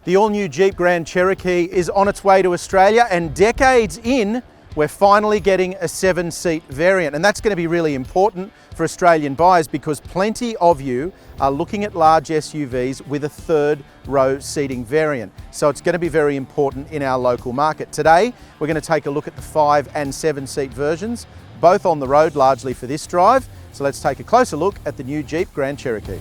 The all-new Jeep Grand Cherokee is on its way to Australia, and decades in, we're finally getting a 7-seat variant. And that's going to be really important for Australian buyers because plenty of you are looking at large SUVs with a third row seating variant. So it's going to be very important in our local market. Today, we're going to take a look at the 5 and 7-seat versions, both on the road largely for this drive. So let's take a closer look at the new Jeep Grand Cherokee.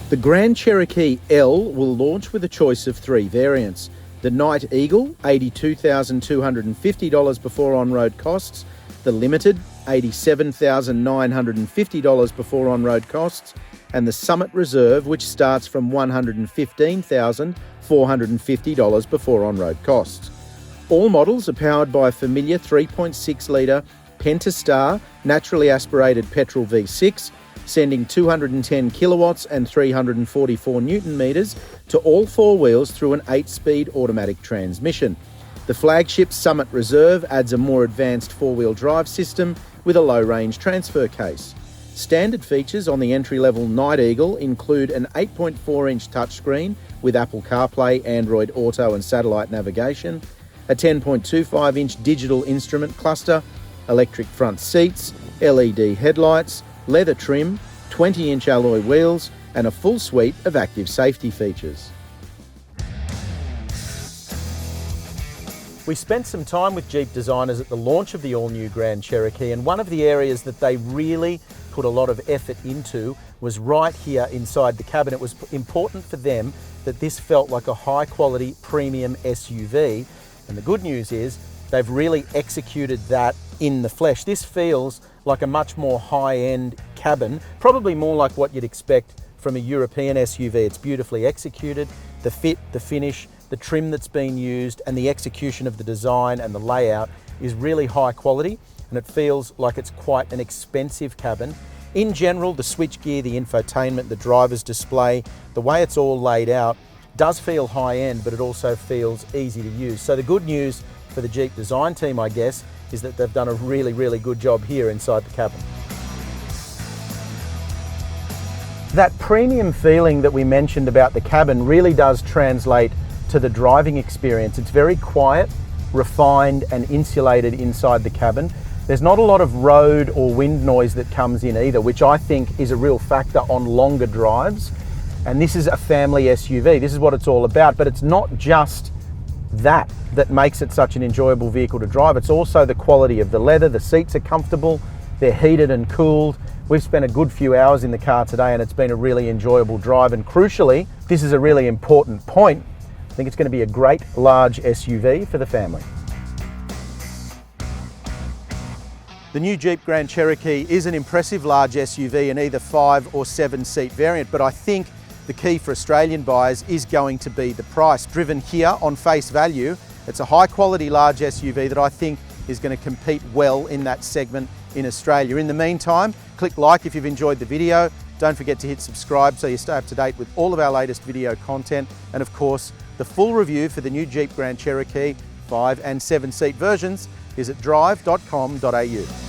The Grand Cherokee L will launch with a choice of 3 variants. The Night Eagle, $82,250 before on-road costs. The Limited, $87,950 before on-road costs. And the Summit Reserve, which starts from $115,450 before on-road costs. All models are powered by a familiar 3.6-litre Pentastar naturally aspirated petrol V6, sending 210 kilowatts and 344 newton metres to all 4 wheels through an 8-speed automatic transmission. The flagship Summit Reserve adds a more advanced 4-wheel drive system with a low-range transfer case. Standard features on the entry-level Night Eagle include an 8.4-inch touchscreen with Apple CarPlay, Android Auto and satellite navigation, a 10.25-inch digital instrument cluster, electric front seats, LED headlights, leather trim, 20-inch alloy wheels, and a full suite of active safety features. We spent some time with Jeep designers at the launch of the all-new Grand Cherokee, and one of the areas that they really put a lot of effort into was right here inside the cabin. It was important for them that this felt like a high-quality premium SUV, and the good news is they've really executed that in the flesh. This feels like a much more high-end cabin, probably more like what you'd expect from a European SUV. It's beautifully executed. The fit, the finish, the trim that's been used, and the execution of the design and the layout is really high quality, and it feels like it's quite an expensive cabin. In general, the switchgear, the infotainment, the driver's display, the way it's all laid out does feel high-end, but it also feels easy to use. So the good news for the Jeep design team, I guess, is that they've done a really, really good job here inside the cabin. That premium feeling that we mentioned about the cabin really does translate to the driving experience. It's very quiet, refined and insulated inside the cabin. There's not a lot of road or wind noise that comes in either, which I think is a real factor on longer drives. And this is a family SUV. This is what it's all about, but it's not just that makes it such an enjoyable vehicle to drive. It's also the quality of the leather. The seats are comfortable, they're heated and cooled. We've spent a good few hours in the car today and it's been a really enjoyable drive, and crucially, this is a really important point, I think it's going to be a great large SUV for the family. The new Jeep Grand Cherokee is an impressive large SUV in either 5 or 7-seat variant, but I think the key for Australian buyers is going to be the price. Driven here on face value, it's a high quality large SUV that I think is going to compete well in that segment in Australia. In the meantime, click like if you've enjoyed the video. Don't forget to hit subscribe so you stay up to date with all of our latest video content. And of course, the full review for the new Jeep Grand Cherokee 5 and 7-seat versions is at Drive.com.au.